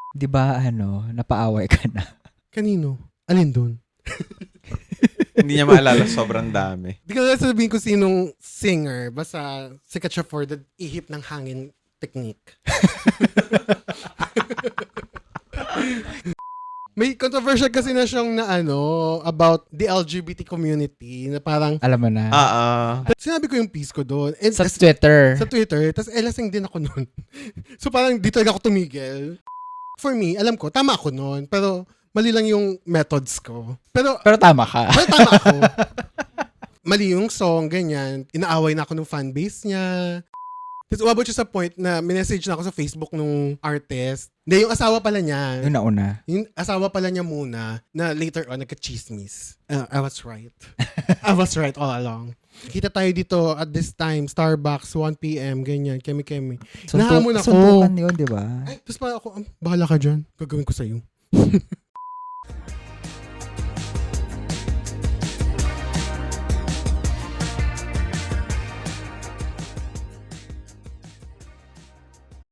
Di ba, napaaway ka na? Kanino? Alin dun? Hindi niya maalala, sobrang dami. Di ko na sabihin ko sinong singer. Basta sikat siya for the ihip ng hangin technique. May controversial kasi na siyang about the LGBT community na parang Alam mo na. sinabi ko yung piece ko doon. And Sa Twitter. Sa Twitter. Tapos lasing din ako noon. So parang di talaga ako tumigil. For me, alam ko, tama ako noon. Pero mali lang yung methods ko. Pero tama ka. tama ako. Mali yung song, ganyan. Inaaway na ako ng fanbase niya. Tapos umabot siya sa point na minessage na ako sa Facebook nung artist. Hindi, yung asawa pala niya. Yung nauna. Yung asawa pala niya muna na later on nagka-chismis. I was right. I was right all along. Kita tayo dito at this time, Starbucks, 1 p.m., ganyan, kemi-kemi. Nahamon ako. Suntukan yun, di ba? Tapos pa ako, bahala ka dyan. Gagawin ko sa'yo.